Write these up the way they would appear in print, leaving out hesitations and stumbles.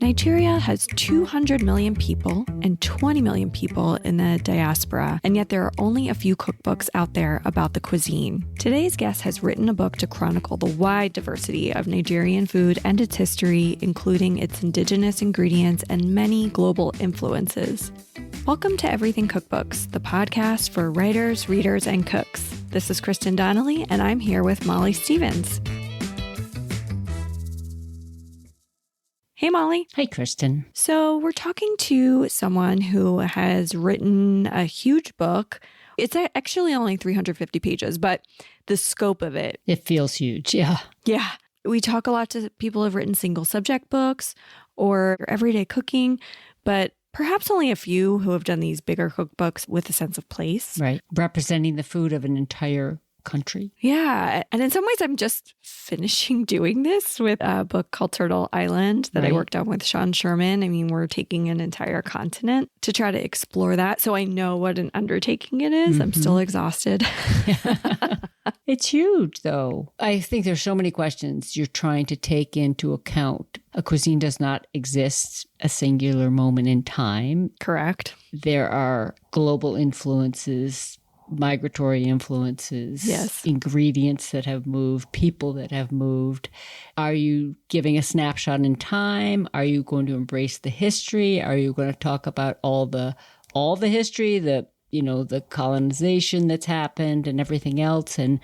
Nigeria has 200 million people and 20 million people in the diaspora, and yet there are only a few cookbooks out there about the cuisine. Today's guest has written a book to chronicle the wide diversity of Nigerian food and its history, including its indigenous ingredients and many global influences. Welcome to Everything Cookbooks, the podcast for writers, readers, and cooks. This is Kristin Donnelly, and I'm here with Molly Stevens. Hey, Molly. Hi, Kristin. So we're talking to someone who has written a huge book. It's actually only 350 pages, but the scope of it. It feels huge, yeah. Yeah. We talk a lot to people who have written single subject books or everyday cooking, but perhaps only a few who have done these bigger cookbooks with a sense of place. Right. Representing the food of an entire country. Yeah. And in some ways, I'm just finishing doing this with a book called Turtle Island that I worked on with Sean Sherman. I mean, we're taking an entire continent to try to explore that. So I know what an undertaking it is. I'm still exhausted. It's huge, though. I think there's so many questions you're trying to take into account. A cuisine does not exist a singular moment in time. Correct. There are global influences, migratory influences, ingredients that have moved, people that have moved. Are you giving a snapshot in time? Are you going to embrace the history? Are you going to talk about all the history, the colonization that's happened and everything else? And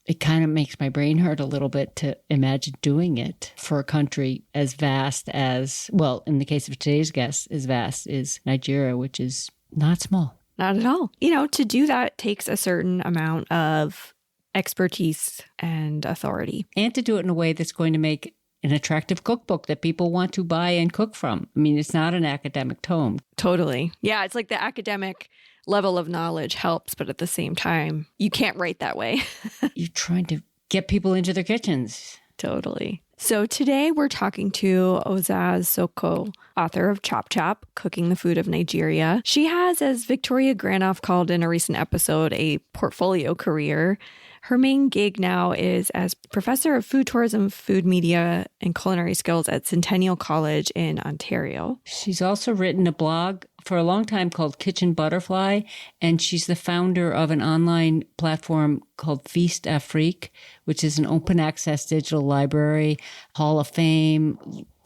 it kind of makes my brain hurt a little bit to imagine doing it for a country as vast as, well, in the case of today's guest, as vast as Nigeria, which is not small. Not at all. To do that takes a certain amount of expertise and authority. And to do it in a way that's going to make an attractive cookbook that people want to buy and cook from. I mean, it's not an academic tome. Totally. Yeah, it's like the academic level of knowledge helps, but at the same time, you can't write that way. You're trying to get people into their kitchens. Totally. So today we're talking to Ozoz Sokoh, author of Chop Chop, Cooking the Food of Nigeria. She has, as Victoria Granoff called in a recent episode, a portfolio career. Her main gig now is as professor of food tourism, food media, and culinary skills at Centennial College in Ontario. She's also written a blog for a long time called Kitchen Butterfly, and she's the founder of an online platform called Feast Afrique, which is an open access digital library, Hall of Fame,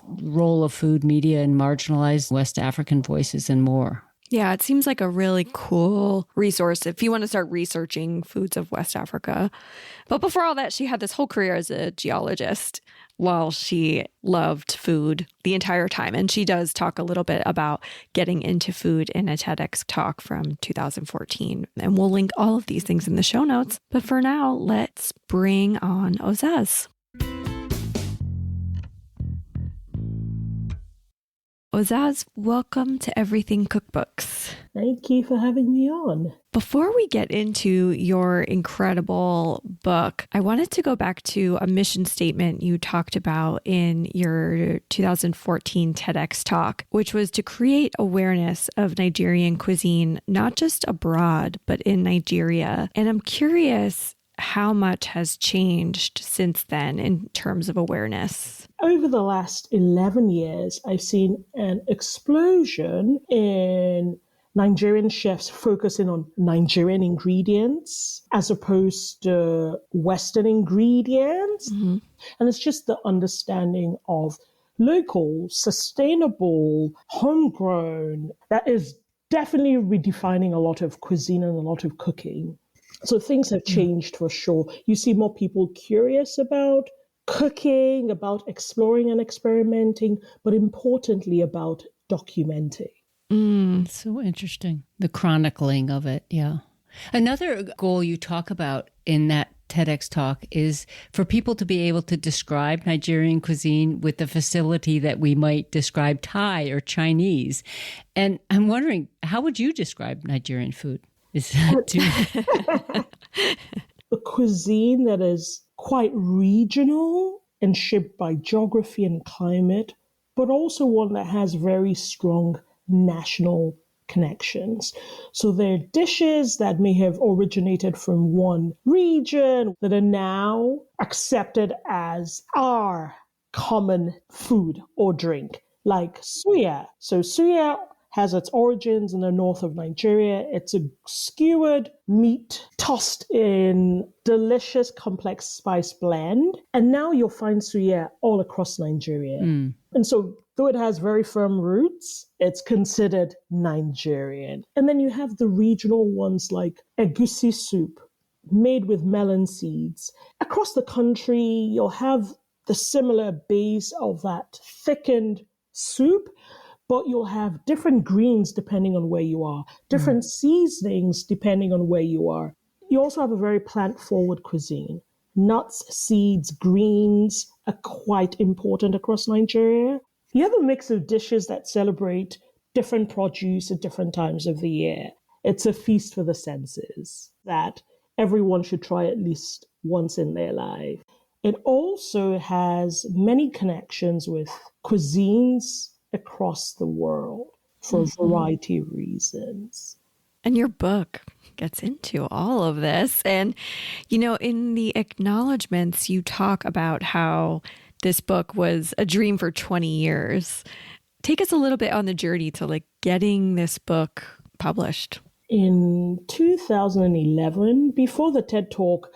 role of food media and marginalized West African voices, and more. Yeah, it seems like a really cool resource if you want to start researching foods of West Africa. But before all that, she had this whole career as a geologist while she loved food the entire time. And she does talk a little bit about getting into food in a TEDx talk from 2014. And we'll link all of these things in the show notes. But for now, let's bring on Ozoz. Ozoz, welcome to Everything Cookbooks. Thank you for having me on. Before we get into your incredible book, I wanted to go back to a mission statement you talked about in your 2014 TEDx talk, which was to create awareness of Nigerian cuisine, not just abroad, but in Nigeria. And I'm curious how much has changed since then in terms of awareness. Over the last 11 years, I've seen an explosion in Nigerian chefs focusing on Nigerian ingredients as opposed to Western ingredients. Mm-hmm. And it's just the understanding of local, sustainable, homegrown that is definitely redefining a lot of cuisine and a lot of cooking. So things have changed for sure. You see more people curious about cooking, about exploring and experimenting, but importantly about documenting. So interesting. The chronicling of it, yeah. Another goal you talk about in that TEDx talk is for people to be able to describe Nigerian cuisine with the facility that we might describe Thai or Chinese. And I'm wondering, how would you describe Nigerian food? Is that too... A cuisine that is quite regional and shaped by geography and climate, but also one that has very strong national connections. So there are dishes that may have originated from one region that are now accepted as our common food or drink like suya. So suya has its origins in the north of Nigeria. It's a skewered meat tossed in delicious complex spice blend. And now you'll find suya all across Nigeria. And so though it has very firm roots, it's considered Nigerian. And then you have the regional ones like egusi soup, made with melon seeds. Across the country, you'll have the similar base of that thickened soup, but you'll have different greens depending on where you are, different seasonings depending on where you are. You also have a very plant-forward cuisine. Nuts, seeds, greens are quite important across Nigeria. You have a mix of dishes that celebrate different produce at different times of the year. It's a feast for the senses that everyone should try at least once in their life. It also has many connections with cuisines across the world for a variety of reasons. And your book gets into all of this. And, in the acknowledgments, you talk about how this book was a dream for 20 years. Take us a little bit on the journey to getting this book published. In 2011, before the TED Talk,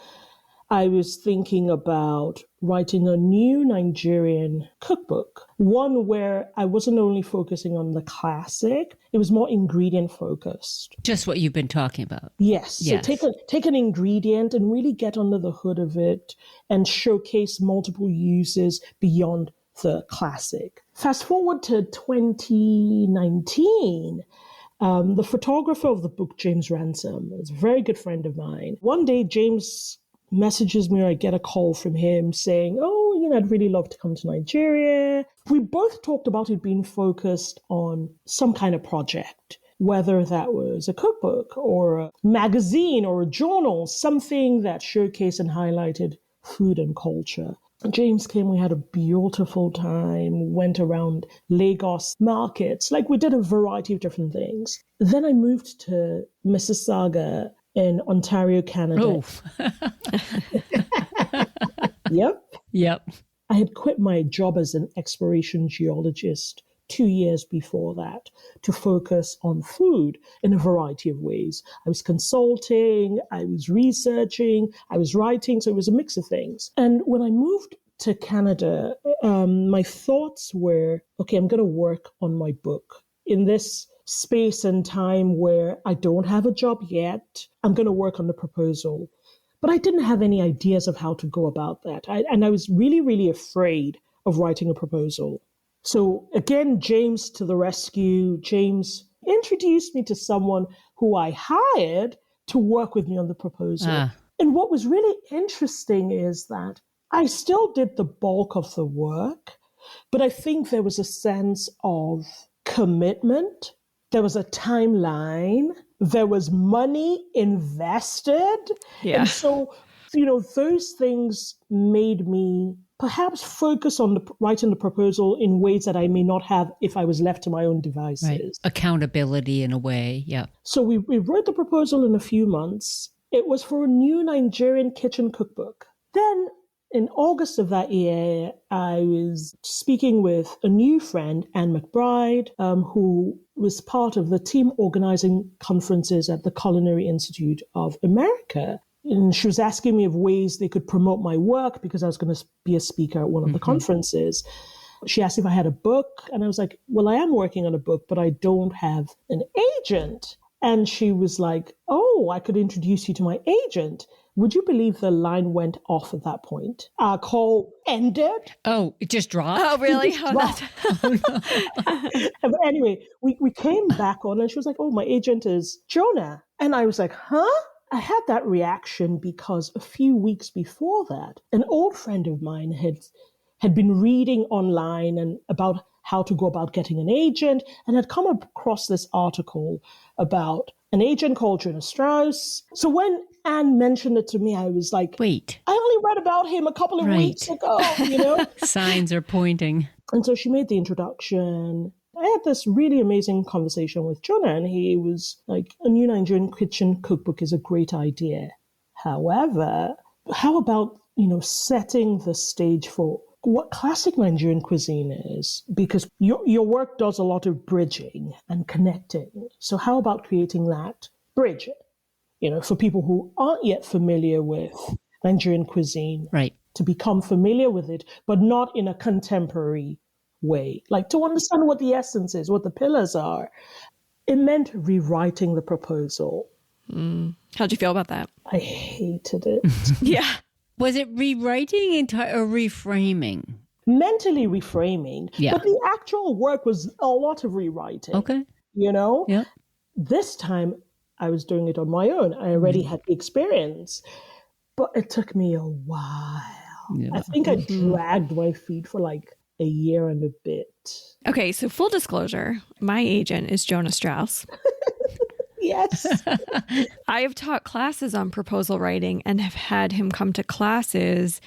I was thinking about writing a new Nigerian cookbook, one where I wasn't only focusing on the classic, it was more ingredient focused. Just what you've been talking about. Yes. Yes. So take an ingredient and really get under the hood of it and showcase multiple uses beyond the classic. Fast forward to 2019. The photographer of the book, James Ransom, is a very good friend of mine. One day, James messages me or I get a call from him saying, I'd really love to come to Nigeria. We both talked about it being focused on some kind of project, whether that was a cookbook or a magazine or a journal, something that showcased and highlighted food and culture. James came, we had a beautiful time, went around Lagos markets, we did a variety of different things. Then I moved to Mississauga in Ontario, Canada. Yep. I had quit my job as an exploration geologist 2 years before that to focus on food in a variety of ways. I was consulting, I was researching, I was writing, so it was a mix of things. And when I moved to Canada, my thoughts were, okay, I'm going to work on my book in this space and time where I don't have a job yet. I'm going to work on the proposal. But I didn't have any ideas of how to go about that. And I was really, really afraid of writing a proposal. So again, James to the rescue. James introduced me to someone who I hired to work with me on the proposal. And what was really interesting is that I still did the bulk of the work, but I think there was a sense of commitment. There was a timeline. There was money invested. Yeah. And so, those things made me perhaps focus on writing the proposal in ways that I may not have if I was left to my own devices. Right. Accountability in a way. Yeah. So we wrote the proposal in a few months. It was for a new Nigerian kitchen cookbook. Then in August of that year, I was speaking with a new friend, Anne McBride, who was part of the team organizing conferences at the Culinary Institute of America. And she was asking me of ways they could promote my work because I was going to be a speaker at one of the conferences. She asked if I had a book, and I was like, well, I am working on a book, but I don't have an agent. And she was like, oh, I could introduce you to my agent. Would you believe the line went off at that point? Our call ended. Oh, it just dropped? Oh, really? But anyway, we came back on and she was like, oh, my agent is Jonah. And I was like, huh? I had that reaction because a few weeks before that, an old friend of mine had been reading online and about how to go about getting an agent and had come across this article about an agent called Jonah Strauss. So when Anne mentioned it to me, I was like, wait, I only read about him a couple of weeks ago, Signs are pointing. And so she made the introduction. I had this really amazing conversation with Jonah, and he was like, a new Nigerian kitchen cookbook is a great idea. However, how about, setting the stage for what classic Nigerian cuisine is, because your work does a lot of bridging and connecting. So how about creating that bridge, for people who aren't yet familiar with Nigerian cuisine, right, to become familiar with it, but not in a contemporary way, like to understand what the essence is, what the pillars are. It meant rewriting the proposal. How'd you feel about that? I hated it. Yeah. Was it rewriting or reframing? Mentally reframing. Yeah. But the actual work was a lot of rewriting. Okay. Yeah. This time I was doing it on my own. I already had the experience, but it took me a while. Yeah. I think I dragged my feet for like a year and a bit. Okay, so full disclosure, my agent is Jonah Strauss. Yes. I have taught classes on proposal writing and have had him come to classes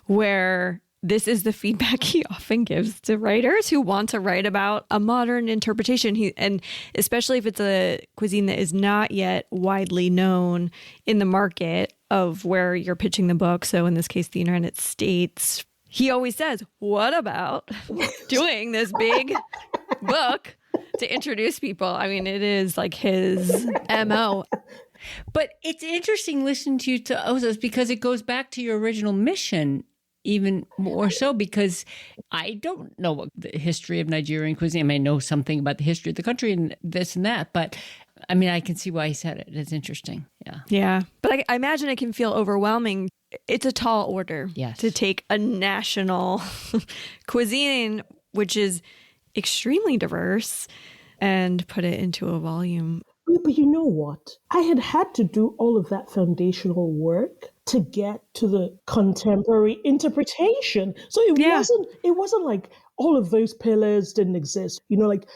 where this is the feedback he often gives to writers who want to write about a modern interpretation. And especially if it's a cuisine that is not yet widely known in the market of where you're pitching the book. So in this case, the United States, he always says, what about doing this big book to introduce people? I mean, it is like his MO. But it's interesting listening to you to Ozoz because it goes back to your original mission even more so, because I don't know what the history of Nigerian cuisine. I mean, I know something about the history of the country and this and that, but I mean, I can see why he said it. It's interesting. Yeah. Yeah. But I imagine it can feel overwhelming. It's a tall order to take a national cuisine, which is extremely diverse, and put it into a volume. But you know what? I had to do all of that foundational work to get to the contemporary interpretation. So it wasn't like all of those pillars didn't exist. Like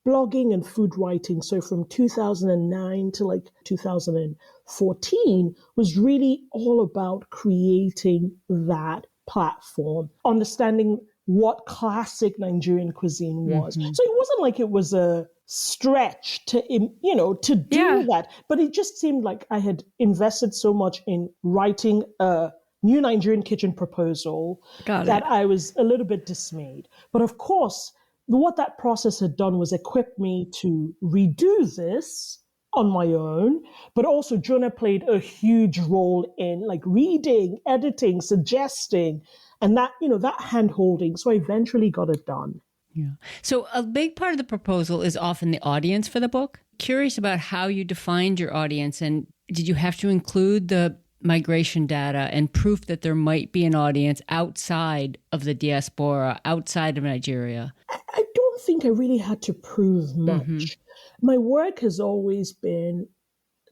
blogging and food writing. So from 2009 to like 2014 was really all about creating that platform, understanding what classic Nigerian cuisine was. Mm-hmm. So it wasn't like it was a stretch to do that. But it just seemed like I had invested so much in writing a new Nigerian kitchen proposal that I was a little bit dismayed. But of course, what that process had done was equip me to redo this on my own, but also Jonah played a huge role in like reading, editing, suggesting, and that, that hand-holding. So I eventually got it done. Yeah. So a big part of the proposal is often the audience for the book. Curious about how you defined your audience, and did you have to include the migration data and proof that there might be an audience outside of the diaspora, outside of Nigeria? I don't think I really had to prove much. Mm-hmm. My work has always been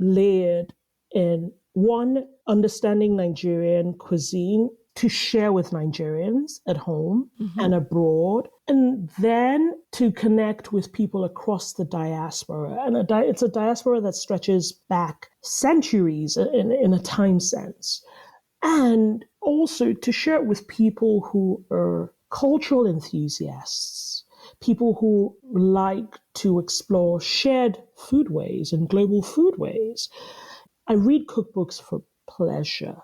layered in, one, understanding Nigerian cuisine to share with Nigerians at home and abroad, and then to connect with people across the diaspora. And it's a diaspora that stretches back centuries in a time sense. And also to share it with people who are cultural enthusiasts, people who like to explore shared foodways and global foodways. I read cookbooks for pleasure.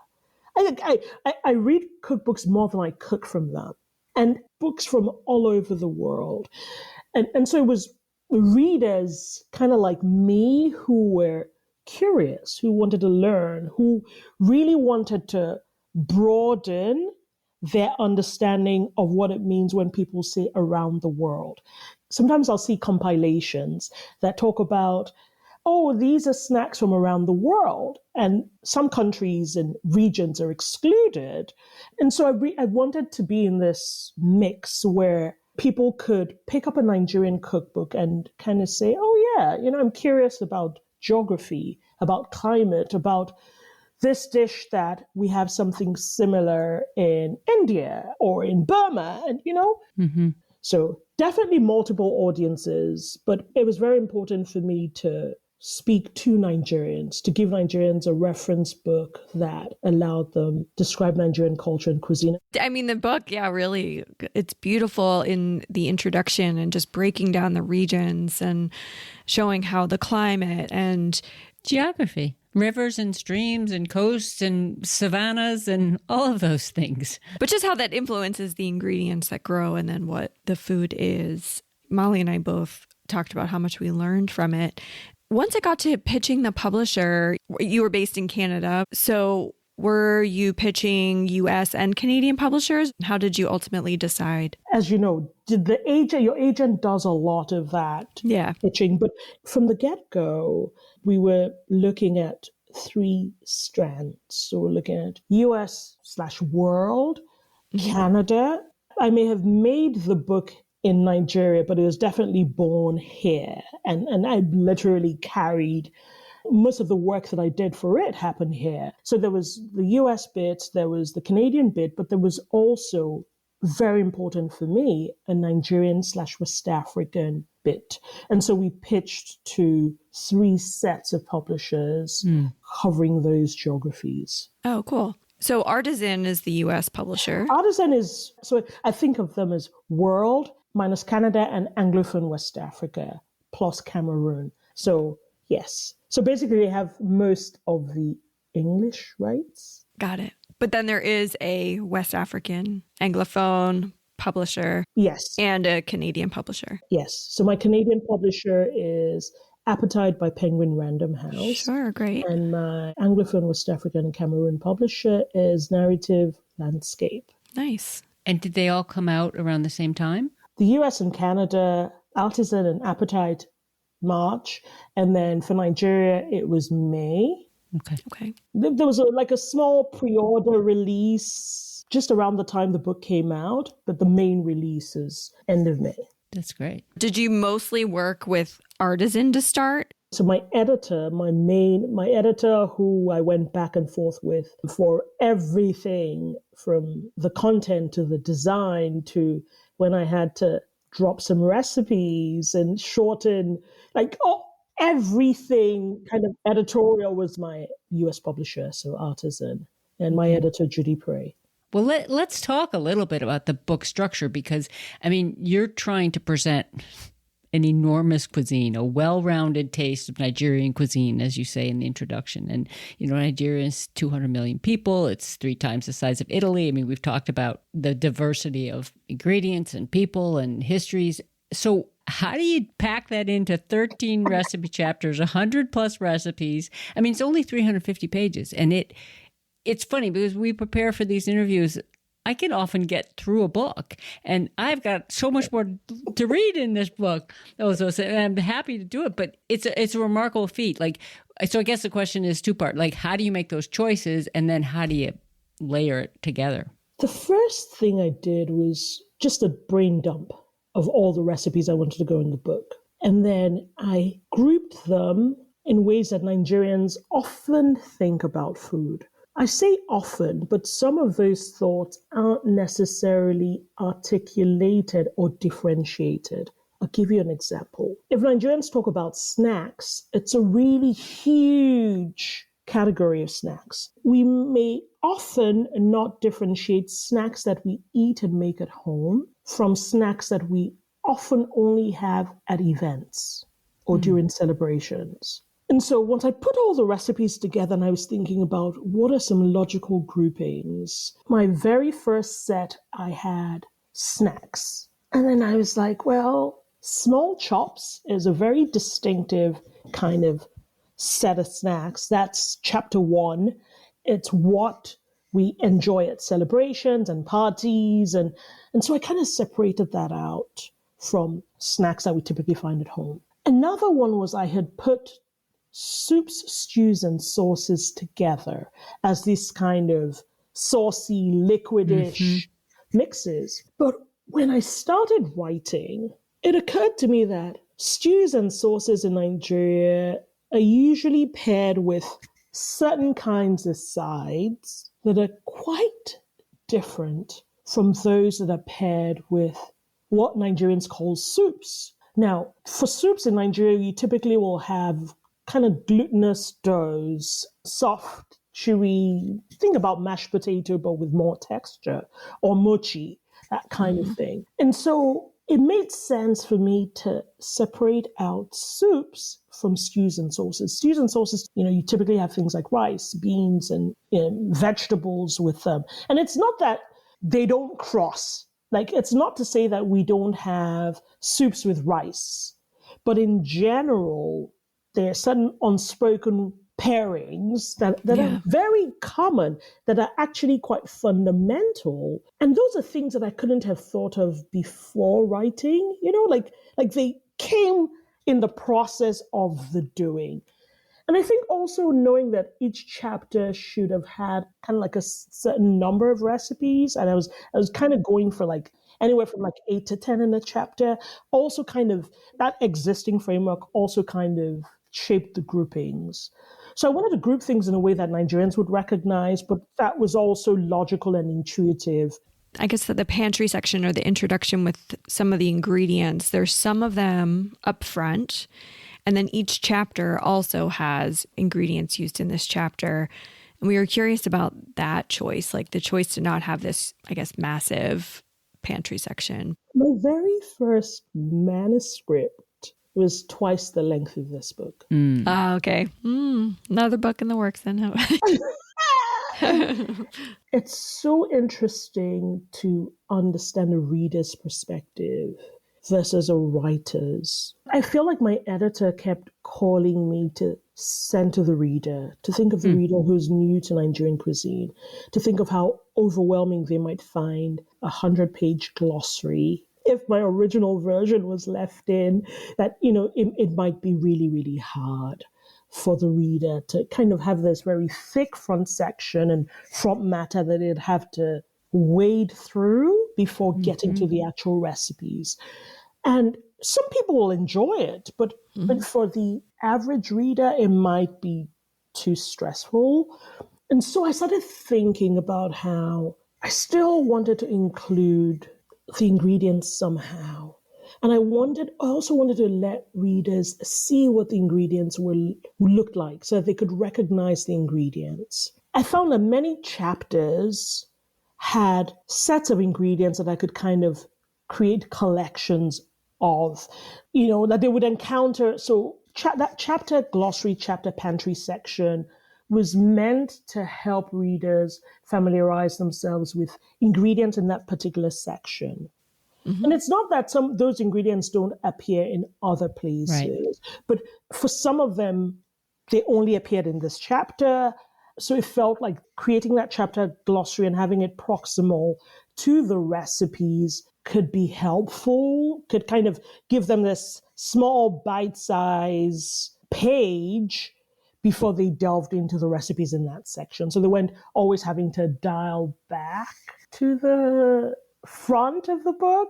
I read cookbooks more than I cook from them, and books from all over the world. And so it was readers kind of like me who were curious, who wanted to learn, who really wanted to broaden their understanding of what it means when people say around the world. Sometimes I'll see compilations that talk about, these are snacks from around the world, and some countries and regions are excluded. And so I wanted to be in this mix where people could pick up a Nigerian cookbook and kind of say, I'm curious about geography, about climate, about this dish that we have something similar in India or in Burma, and So definitely multiple audiences, but it was very important for me to speak to Nigerians, to give Nigerians a reference book that allowed them describe Nigerian culture and cuisine. I mean, the book, really, it's beautiful in the introduction and just breaking down the regions and showing how the climate and geography. Rivers and streams and coasts and savannas and all of those things. But just how that influences the ingredients that grow and then what the food is. Molly and I both talked about how much we learned from it. Once it got to pitching the publisher, you were based in Canada. So were you pitching US and Canadian publishers? How did you ultimately decide? As you know, your agent does a lot of that pitching. But from the get-go, we were looking at 3 strands. So we're looking at US/world, Canada. I may have made the book in Nigeria, but it was definitely born here. And I literally carried most of the work that I did for it happened here. So there was the US bit, there was the Canadian bit, but there was also, very important for me, a Nigerian/West African bit. And so we pitched to 3 sets of publishers covering those geographies. Oh, cool. So Artisan is the US publisher. Artisan is, so I think of them as world minus Canada and Anglophone West Africa plus Cameroon. So yes. So basically they have most of the English rights. Got it. But then there is a West African Anglophone publisher. Yes. And a Canadian publisher. Yes. So my Canadian publisher is Appetite by Penguin Random House. Sure, great. And my Anglophone West African and Cameroon publisher is Narrative Landscape. Nice. And did they all come out around the same time? The US and Canada, Artisan and Appetite, March. And then for Nigeria, it was May. Okay. There was a small pre-order release just around the time the book came out, but the main release is end of May. That's great. Did you mostly work with Artisan to start? So my editor, my editor who I went back and forth with for everything from the content to the design to when I had to drop some recipes and shorten, everything kind of editorial was my US publisher, so Artisan, and my editor, Judy Prey. Well, let's talk a little bit about the book structure because, you're trying to present an enormous cuisine, a well-rounded taste of Nigerian cuisine, as you say in the introduction. And, Nigeria is 200 million people. It's 3 times the size of Italy. We've talked about the diversity of ingredients and people and histories. So how do you pack that into 13 recipe chapters, 100 plus recipes? It's only 350 pages. And it's funny because we prepare for these interviews. I can often get through a book, and I've got so much more to read in this book. And I'm happy to do it, but it's a remarkable feat. So I guess the question is 2-part. How do you make those choices, and then how do you layer it together? The first thing I did was just a brain dump of all the recipes I wanted to go in the book. And then I grouped them in ways that Nigerians often think about food. I say often, but some of those thoughts aren't necessarily articulated or differentiated. I'll give you an example. If Nigerians talk about snacks, it's a really huge category of snacks. We may often not differentiate snacks that we eat and make at home from snacks that we often only have at events or during celebrations. And so once I put all the recipes together and I was thinking about what are some logical groupings, my very first set, I had snacks. And then I was like, well, small chops is a very distinctive kind of set of snacks. That's chapter 1. It's what we enjoy at celebrations and parties. And so I kind of separated that out from snacks that we typically find at home. Another one was I had put soups, stews, and sauces together as this kind of saucy, liquidish mixes. But when I started writing, it occurred to me that stews and sauces in Nigeria are usually paired with certain kinds of sides that are quite different from those that are paired with what Nigerians call soups. Now, for soups in Nigeria, you typically will have kind of glutinous doughs, soft, chewy. Think about mashed potato, but with more texture, or mochi, that kind of thing. And so it made sense for me to separate out soups from stews and sauces. Stews and sauces, you typically have things like rice, beans, and vegetables with them. And it's not that they don't cross. Like, it's not to say that we don't have soups with rice. But in general, there are certain unspoken pairings that are very common, that are actually quite fundamental. And those are things that I couldn't have thought of before writing, like they came in the process of the doing. And I think also knowing that each chapter should have had kind of like a certain number of recipes. And I was kind of going for like anywhere from like 8 to 10 in a chapter. Also kind of that existing framework also kind of shaped the groupings. So I wanted to group things in a way that Nigerians would recognize, but that was also logical and intuitive. I guess that the pantry section or the introduction with some of the ingredients, there's some of them up front. And then each chapter also has ingredients used in this chapter. And we were curious about that choice, like the choice to not have this, I guess, massive pantry section. My very first manuscript was twice the length of this book. Okay. Another book in the works then. It's so interesting to understand a reader's perspective versus a writer's. I feel like my editor kept calling me to center the reader, to think of the reader who's new to Nigerian cuisine, to think of how overwhelming they might find a 100-page glossary. If my original version was left in, that, it might be really, really hard for the reader to kind of have this very thick front section and front matter that they'd have to wade through before getting to the actual recipes. And some people will enjoy it, but for the average reader, it might be too stressful. And so I started thinking about how I still wanted to include the ingredients somehow. And I also wanted to let readers see what the ingredients would look like so that they could recognize the ingredients. I found that many chapters had sets of ingredients that I could kind of create collections of, that they would encounter. So that chapter glossary, chapter pantry section was meant to help readers familiarize themselves with ingredients in that particular section. And it's not that those ingredients don't appear in other places, but for some of them, they only appeared in this chapter. So it felt like creating that chapter glossary and having it proximal to the recipes could be helpful, could kind of give them this small bite-size page before they delved into the recipes in that section. So they weren't always having to dial back to the front of the book.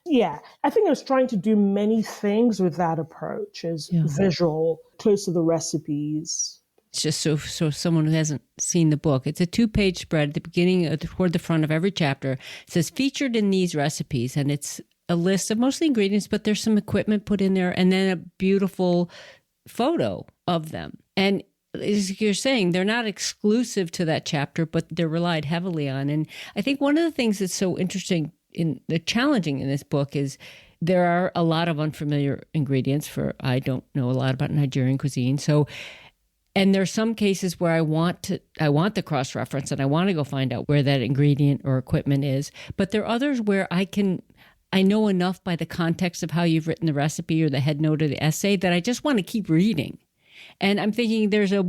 Yeah, I think I was trying to do many things with that approach, as visual, close to the recipes. It's just so someone who hasn't seen the book, it's a 2-page spread at the beginning, toward the front of every chapter. It says featured in these recipes, and it's a list of mostly ingredients, but there's some equipment put in there, and then a beautiful photo of them. And as you're saying, they're not exclusive to that chapter, but they're relied heavily on. And I think one of the things that's so interesting challenging in this book is there are a lot of unfamiliar ingredients I don't know a lot about Nigerian cuisine. So, and there's some cases where I want the cross-reference and I want to go find out where that ingredient or equipment is. But there are others where I know enough by the context of how you've written the recipe or the head note of the essay that I just want to keep reading. And I'm thinking there's a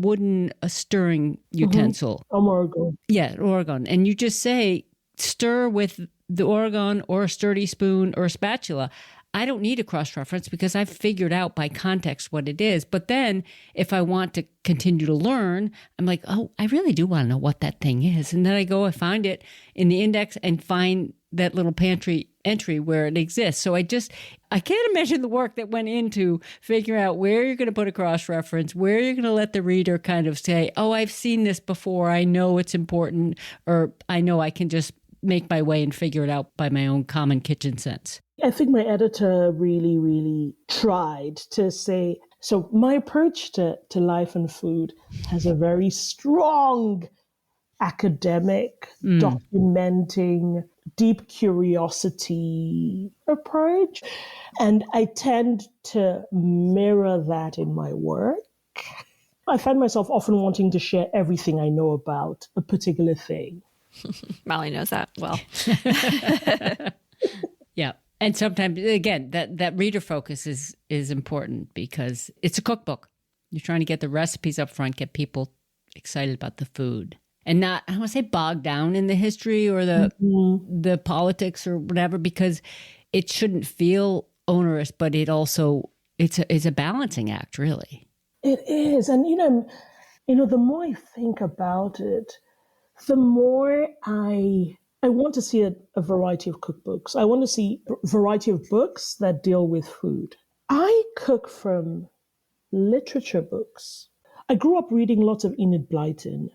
stirring utensil. Oregon. Yeah, Oregon. And you just say, stir with the Oregon or a sturdy spoon or a spatula. I don't need a cross-reference because I've figured out by context what it is. But then if I want to continue to learn, I'm like, oh, I really do want to know what that thing is. And then I find it in the index and find that little pantry entry where it exists. So I can't imagine the work that went into figuring out where you're going to put a cross-reference, where you're going to let the reader kind of say, oh, I've seen this before. I know it's important, or I know I can just make my way and figure it out by my own common kitchen sense. I think my editor really, really tried to say, so my approach to life and food has a very strong academic documenting deep curiosity approach. And I tend to mirror that in my work. I find myself often wanting to share everything I know about a particular thing. Molly knows that well. Yeah. And sometimes, again, that reader focus is important because it's a cookbook. You're trying to get the recipes up front, get people excited about the food. And not, I don't want to say bogged down in the history or the politics or whatever, because it shouldn't feel onerous, but it also, it's a balancing act, really. It is. And, the more I think about it, the more I want to see a variety of cookbooks. I want to see a variety of books that deal with food. I cook from literature books. I grew up reading lots of Enid Blyton,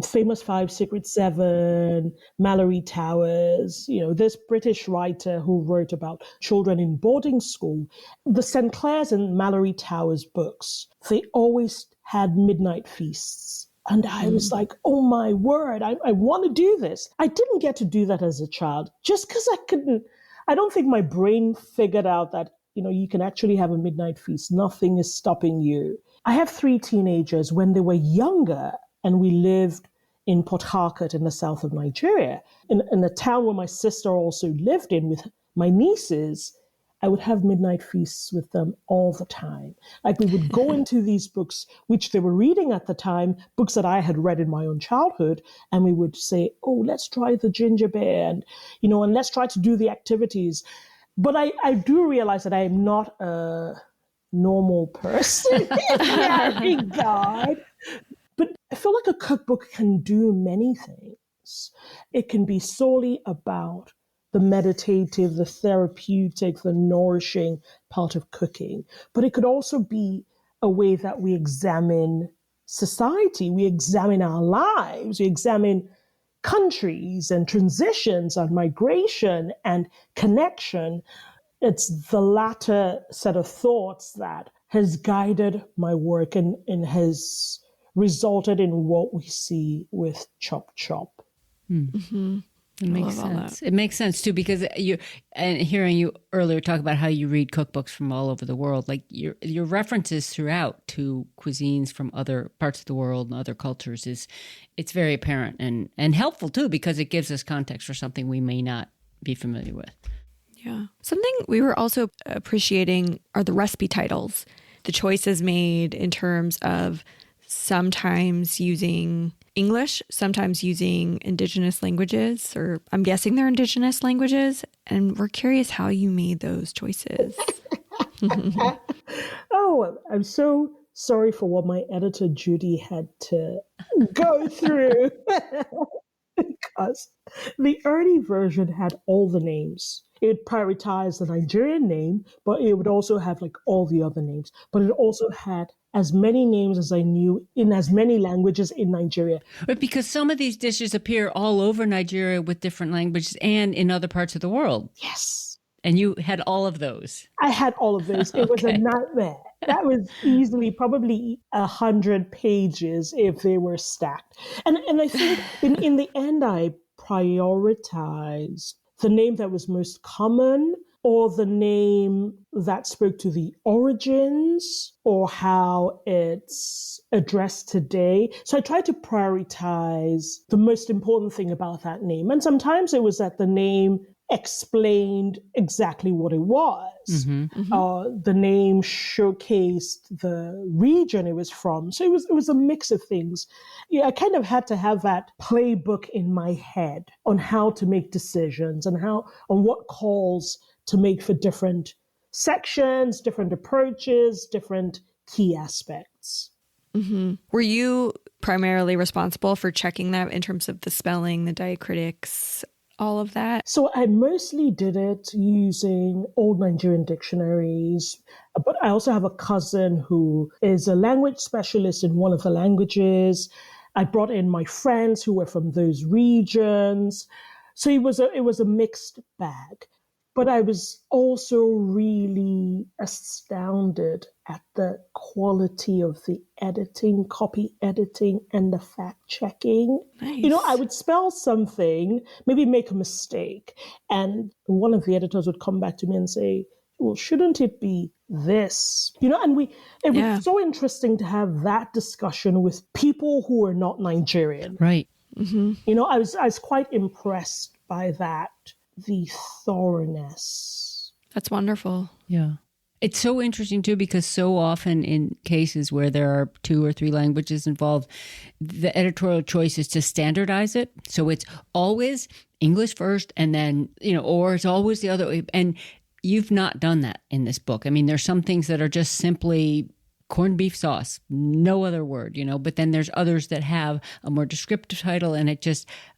Famous Five, Secret Seven, Mallory Towers, this British writer who wrote about children in boarding school. The St. Clair's and Mallory Towers books, they always had midnight feasts. And I was like, oh my word, I want to do this. I didn't get to do that as a child just because I don't think my brain figured out that, you can actually have a midnight feast. Nothing is stopping you. I have 3 teenagers. When they were younger and we lived in Port Harcourt in the south of Nigeria, in a town where my sister also lived in with my nieces, I would have midnight feasts with them all the time. Like we would go into these books, which they were reading at the time, books that I had read in my own childhood, and we would say, oh, let's try the ginger beer and let's try to do the activities. But I do realize that I am not a normal person in that regard. But I feel like a cookbook can do many things. It can be solely about the meditative, the therapeutic, the nourishing part of cooking. But it could also be a way that we examine society, we examine our lives, we examine countries and transitions and migration and connection. It's the latter set of thoughts that has guided my work and has resulted in what we see with Chop Chop. Mm-hmm. It makes sense. It makes sense too, because hearing you earlier talk about how you read cookbooks from all over the world, like your references throughout to cuisines from other parts of the world and other cultures it's very apparent and helpful too, because it gives us context for something we may not be familiar with. Yeah. Something we were also appreciating are the recipe titles, the choices made in terms of sometimes using English, sometimes using indigenous languages, or I'm guessing they're indigenous languages. And we're curious how you made those choices. Oh, I'm so sorry for what my editor, Judy, had to go through. Because the early version had all the names. It prioritized the Nigerian name, but it would also have like all the other names. But it also had as many names as I knew in as many languages in Nigeria. But because some of these dishes appear all over Nigeria with different languages and in other parts of the world. Yes. And you had all of those. I had all of those. It was a nightmare. That was easily probably 100 pages if they were stacked. And I think in the end, I prioritized the name that was most common or the name that spoke to the origins or how it's addressed today. So I tried to prioritize the most important thing about that name. And sometimes it was that the name explained exactly what it was. Mm-hmm. The name showcased the region it was from. So it was a mix of things. Yeah, I kind of had to have that playbook in my head on how to make decisions and on what calls to make for different sections, different approaches, different key aspects. Mm-hmm. Were you primarily responsible for checking that in terms of the spelling, the diacritics, all of that? So I mostly did it using old Nigerian dictionaries, but I also have a cousin who is a language specialist in one of the languages. I brought in my friends who were from those regions. So it was a mixed bag. But I was also really astounded at the quality of the editing, copy editing, and the fact checking. Nice. I would spell something, maybe make a mistake, and one of the editors would come back to me and say, well, shouldn't it be this? And it was so interesting to have that discussion with people who are not Nigerian. Right. Mm-hmm. I was quite impressed by that, the thoroughness. That's wonderful. Yeah. It's so interesting, too, because so often in cases where there are 2 or 3 languages involved, the editorial choice is to standardize it. So it's always English first and then, or it's always the other way. And you've not done that in this book. I mean, there's some things that are just simply corned beef sauce, no other word, but then there's others that have a more descriptive title. And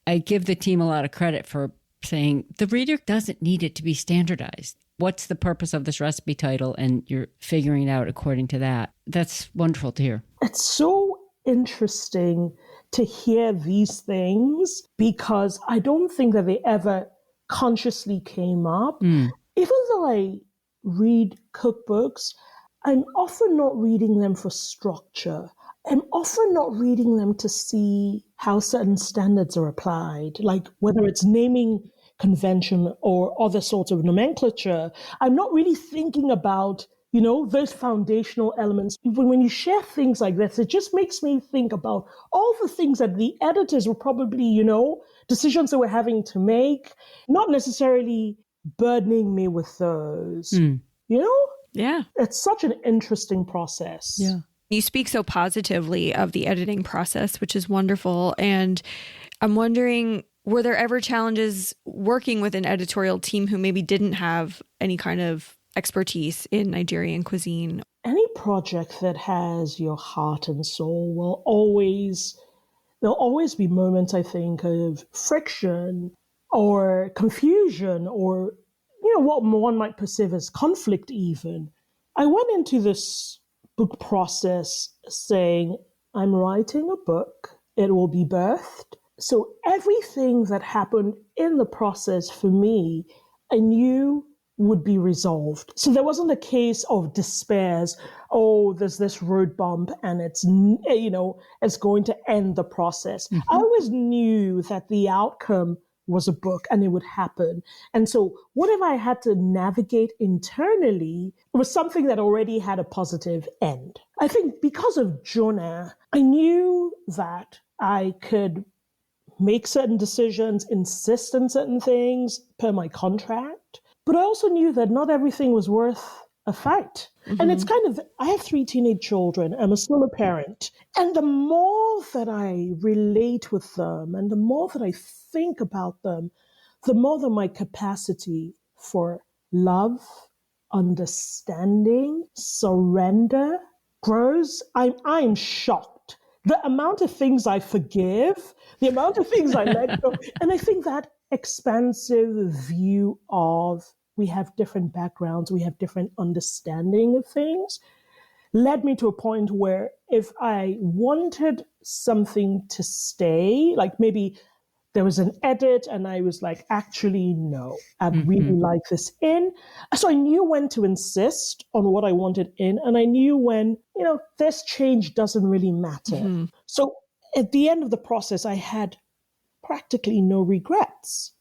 I give the team a lot of credit for saying the reader doesn't need it to be standardized. What's the purpose of this recipe title? And you're figuring it out according to that. That's wonderful to hear. It's so interesting to hear these things because I don't think that they ever consciously came up. Even though I read cookbooks, I'm often not reading them for structure. I'm often not reading them to see how certain standards are applied, like whether it's naming convention or other sorts of nomenclature. I'm not really thinking about, those foundational elements. When you share things like this, it just makes me think about all the things that the editors were probably, decisions that we're having to make, not necessarily burdening me with those, Yeah. It's such an interesting process. Yeah. You speak so positively of the editing process, which is wonderful. And I'm wondering, were there ever challenges working with an editorial team who maybe didn't have any kind of expertise in Nigerian cuisine? Any project that has your heart and soul there'll always be moments, I think, of friction or confusion or, what one might perceive as conflict even. I went into this book process saying, I'm writing a book, it will be birthed. So everything that happened in the process for me, I knew would be resolved. So there wasn't a case of despairs, there's this road bump and it's going to end the process. Mm-hmm. I always knew that the outcome was a book and it would happen. And so whatever I had to navigate internally was something that already had a positive end. I think because of Jonah, I knew that I could make certain decisions, insist on certain things per my contract. But I also knew that not everything was worth a fight. Mm-hmm. And it's I have 3 teenage children. I'm a solo parent. And the more that I relate with them and the more that I think about them, the more that my capacity for love, understanding, surrender grows. I'm shocked. The amount of things I forgive, the amount of things I let go. And I think that expansive view of we have different backgrounds, we have different understanding of things, led me to a point where if I wanted something to stay, like maybe there was an edit and I was like, actually, no, I'd really like this in. So I knew when to insist on what I wanted in. And I knew when, this change doesn't really matter. Mm-hmm. So at the end of the process, I had practically no regrets.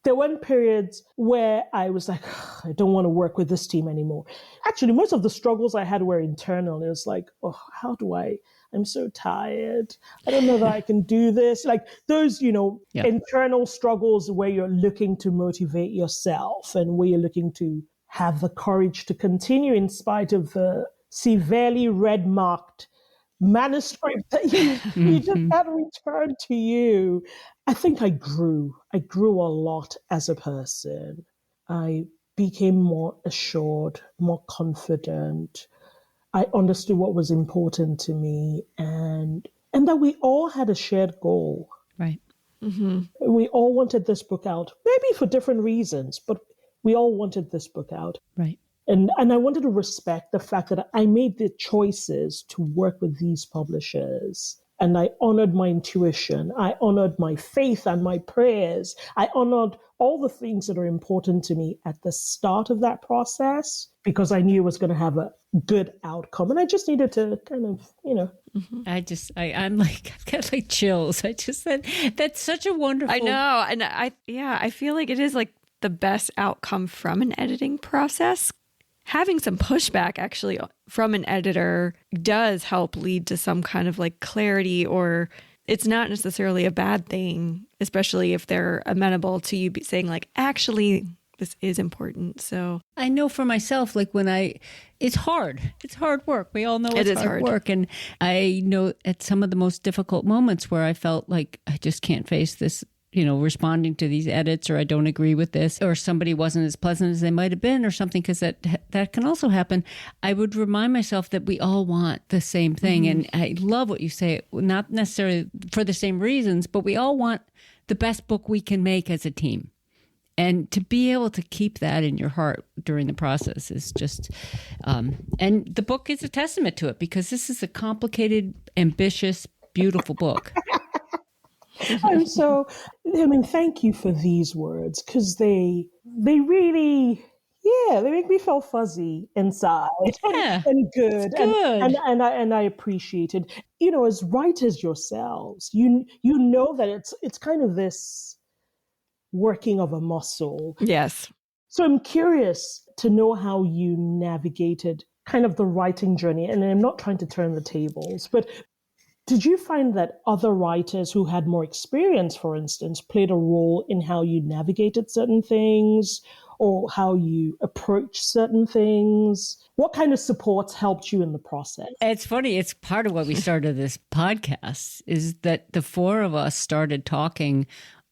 There weren't periods where I was like, I don't want to work with this team anymore. Actually, most of the struggles I had were internal. It was like, I'm so tired. I don't know that I can do this. Like those, internal struggles where you're looking to motivate yourself and where you're looking to have the courage to continue in spite of the severely red-marked manuscript that you just had returned to you. I think I grew a lot as a person. I became more assured, more confident. I understood what was important to me and that we all had a shared goal. Right. Mm-hmm. We all wanted this book out, maybe for different reasons, but we all wanted this book out. Right. And I wanted to respect the fact that I made the choices to work with these publishers. And I honored my intuition. I honored my faith and my prayers. I honored all the things that are important to me at the start of that process. because I knew it was going to have a good outcome. And I just needed to kind of, I'm like, I've got like chills. I just said, that's such a wonderful. I know. And I feel like it is like the best outcome from an editing process. Having some pushback actually from an editor does help lead to some kind of like clarity, or it's not necessarily a bad thing, especially if they're amenable to you saying like, actually, this is important. So I know for myself, like it's hard. It's hard work. We all know it's hard work. And I know at some of the most difficult moments where I felt like I just can't face this, responding to these edits, or I don't agree with this, or somebody wasn't as pleasant as they might have been or something, because that can also happen. I would remind myself that we all want the same thing. Mm-hmm. And I love what you say, not necessarily for the same reasons, but we all want the best book we can make as a team. And to be able to keep that in your heart during the process is just, and the book is a testament to it, because this is a complicated, ambitious, beautiful book. Thank you for these words, because they really, they make me feel fuzzy inside and good. And I appreciate it. As writers yourselves, you know that it's kind of this working of a muscle. Yes. So I'm curious to know how you navigated kind of the writing journey. And I'm not trying to turn the tables, but did you find that other writers who had more experience, for instance, played a role in how you navigated certain things or how you approach certain things? What kind of supports helped you in the process? It's funny. It's part of why we started this podcast, is that the four of us started talking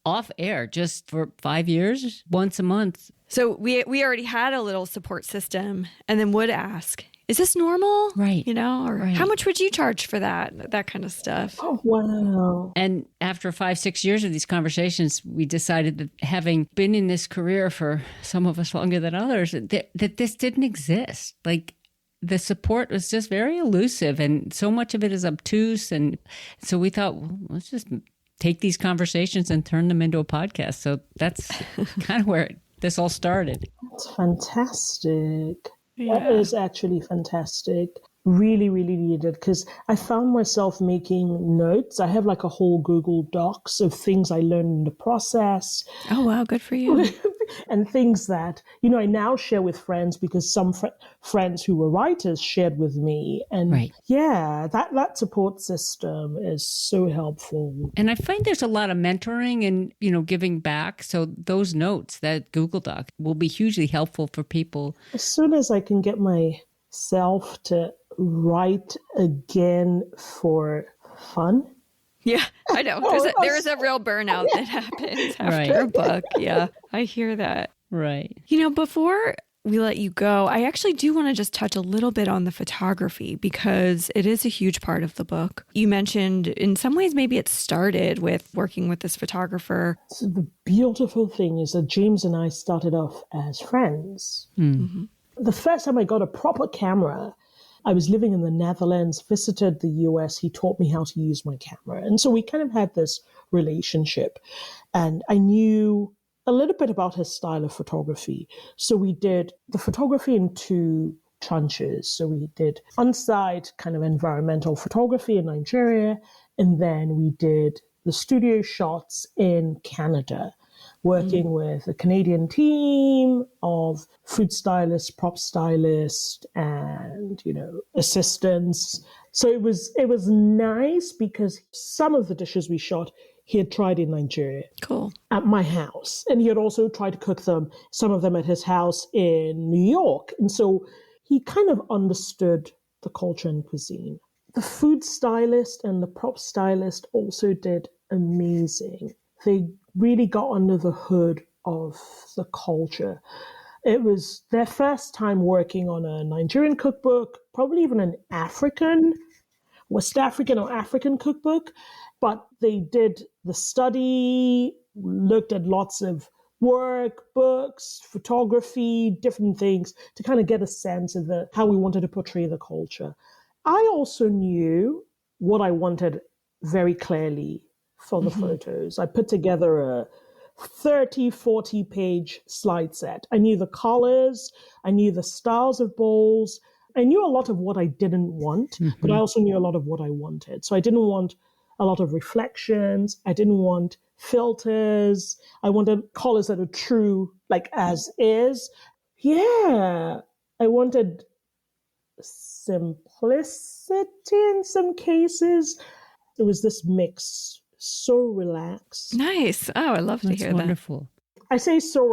off air just for 5 years, once a month. So we already had a little support system, and then would ask, is this normal? Right. Or right. How much would you charge for that kind of stuff? Oh, wow. And after 5-6 years of these conversations, we decided that, having been in this career for some of us longer than others, that this didn't exist. Like, the support was just very elusive, and so much of it is obtuse. And so we thought, well, let's just take these conversations and turn them into a podcast. So that's kind of where this all started. That's fantastic. Yeah. That is actually fantastic. Really, really needed, because I found myself making notes. I have like a whole Google Docs of things I learned in the process. Oh, wow. Good for you. And things that, I now share with friends, because some friends who were writers shared with me. And right. That support system is so helpful. And I find there's a lot of mentoring and, giving back. So those notes, that Google Doc, will be hugely helpful for people. As soon as I can get myself to write again for fun. Yeah, I know. There is a real burnout that happens after a book. Yeah, I hear that. Right. Before we let you go, I actually do want to just touch a little bit on the photography, because it is a huge part of the book. You mentioned in some ways maybe it started with working with this photographer. So the beautiful thing is that James and I started off as friends. Mm-hmm. The first time I got a proper camera, I was living in the Netherlands, visited the US. He taught me how to use my camera. And so we kind of had this relationship. And I knew a little bit about his style of photography. So we did the photography in 2 tranches. So we did on-site kind of environmental photography in Nigeria. And then we did the studio shots in Canada, working with a Canadian team of food stylists, prop stylists, and, assistants. So it was nice, because some of the dishes we shot, he had tried in Nigeria. Cool. At my house. And he had also tried to cook some of them at his house in New York. And so he kind of understood the culture and cuisine. The food stylist and the prop stylist also did amazing. They really got under the hood of the culture. It was their first time working on a Nigerian cookbook, probably even an West African or African cookbook, but they did the study, looked at lots of work, books, photography, different things to kind of get a sense of how we wanted to portray the culture. I also knew what I wanted very clearly for the photos. I put together a 30, 40-page slide set. I knew the colors, I knew the styles of bowls. I knew a lot of what I didn't want, but I also knew a lot of what I wanted. So I didn't want a lot of reflections. I didn't want filters. I wanted colors that are true, like as is. Yeah, I wanted simplicity in some cases. It was this mix, so relaxed. Nice. Oh, I love to hear wonderful. I say so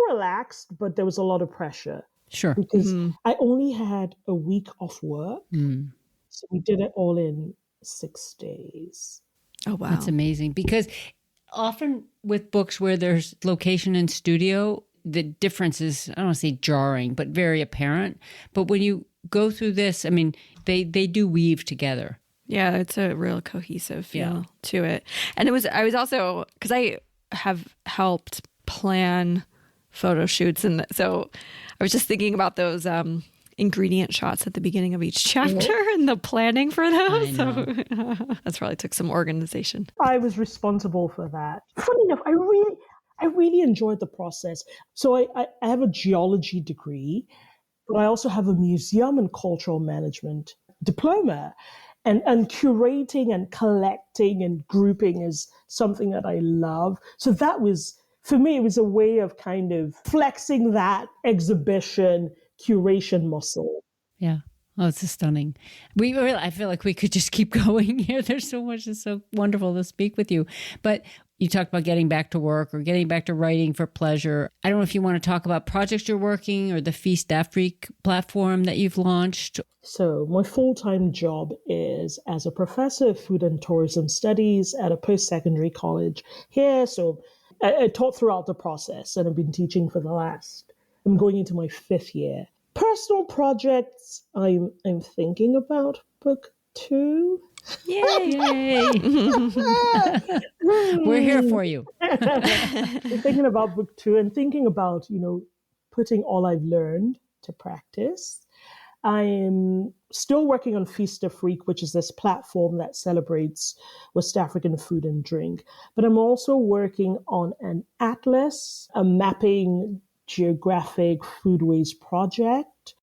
relaxed, but there was a lot of pressure. Sure. Because I only had a week off work. So we did it all in 6 days. Oh, wow. That's amazing. Because often with books where there's location and studio, the difference is, I don't want to say jarring, but very apparent. But when you go through this, I mean, they do weave together. Yeah, it's a real cohesive feel to it. And I was also, because I have helped plan photo shoots. And so I was just thinking about those ingredient shots at the beginning of each chapter and the planning for those. So that's probably took some organization. I was responsible for that. Funny enough, I really enjoyed the process. So I have a geology degree, but I also have a museum and cultural management diploma. And curating and collecting and grouping is something that I love. So that was, for me, it was a way of kind of flexing that exhibition curation muscle. Yeah. Oh, it's stunning. I feel like we could just keep going here. There's so much. It's so wonderful to speak with you. But you talked about getting back to work or getting back to writing for pleasure. I don't know if you want to talk about projects you're working or the Feast Afrique platform that you've launched. So my full-time job is as a professor of food and tourism studies at a post-secondary college here. So I taught throughout the process and I've been teaching for I'm going into my 5th year. Personal projects, I'm thinking about book 2. Yay! We're here for you. I'm thinking about book 2 and thinking about, putting all I've learned to practice. I'm still working on Feast Afrique, which is this platform that celebrates West African food and drink. But I'm also working on an atlas, a mapping geographic foodways project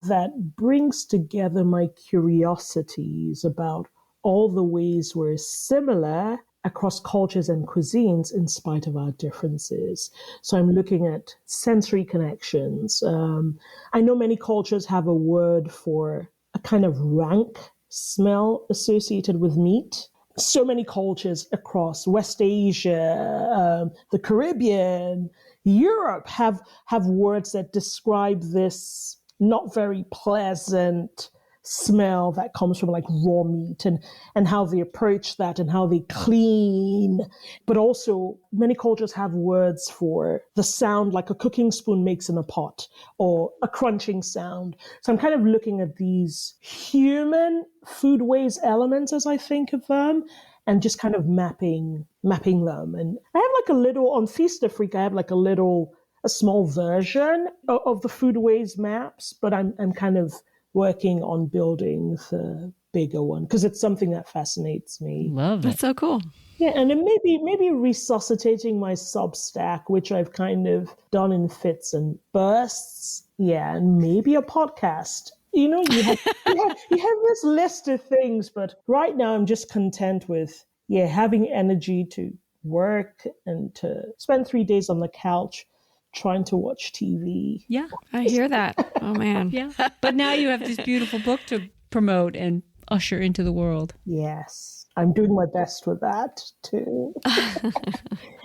that brings together my curiosities about all the ways we're similar across cultures and cuisines in spite of our differences. So I'm looking at sensory connections. I know many cultures have a word for a kind of rank smell associated with meat. So many cultures across West Asia, the Caribbean, Europe have words that describe this not very pleasant smell that comes from like raw meat and how they approach that and how they clean. But also many cultures have words for the sound like a cooking spoon makes in a pot or a crunching sound. So I'm kind of looking at these human foodways elements as I think of them and just kind of mapping them. And I have like a little, on Feast Afrique, I have like a small version of the foodways maps, but I'm kind of working on building the bigger one because it's something that fascinates me. Love it. That's so cool. Yeah, and then maybe resuscitating my Substack, which I've kind of done in fits and bursts. Yeah, and maybe a podcast. You have this list of things, but right now I'm just content with having energy to work and to spend 3 days on the couch trying to watch TV. Yeah. I hear that. Oh, man. Yeah. But now you have this beautiful book to promote and usher into the world. Yes. I'm doing my best with that too.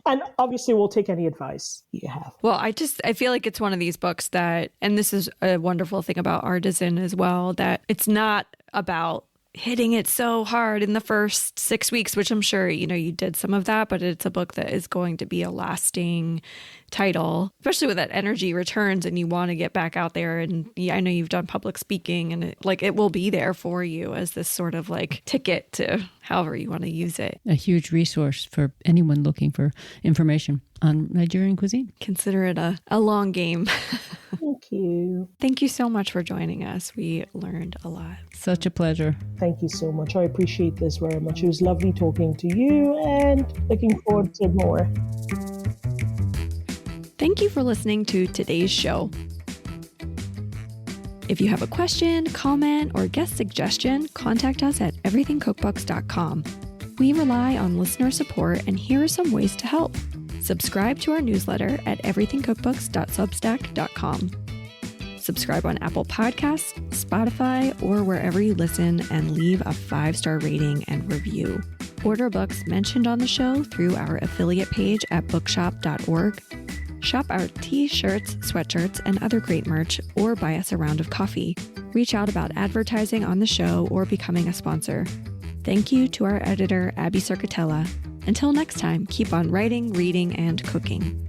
And obviously we'll take any advice you have. Well, I feel like it's one of these books that, and this is a wonderful thing about Artisan as well, that it's not about hitting it so hard in the first 6 weeks, which I'm sure, you did some of that, but it's a book that is going to be a lasting title, especially with that energy returns and you want to get back out there. And I know you've done public speaking and it will be there for you as this sort of like ticket to however you want to use it. A huge resource for anyone looking for information on Nigerian cuisine. Consider it a long game. Thank you. Thank you so much for joining us. We learned a lot. Such a pleasure. Thank you so much. I appreciate this very much. It was lovely talking to you and looking forward to more. Thank you for listening to today's show. If you have a question, comment, or guest suggestion, contact us at everythingcookbooks.com. We rely on listener support, and here are some ways to help. Subscribe to our newsletter at everythingcookbooks.substack.com. Subscribe on Apple Podcasts, Spotify, or wherever you listen, and leave a 5-star rating and review. Order books mentioned on the show through our affiliate page at bookshop.org. Shop our t-shirts, sweatshirts, and other great merch, or buy us a round of coffee. Reach out about advertising on the show or becoming a sponsor. Thank you to our editor, Abby Circatella. Until next time, keep on writing, reading, and cooking.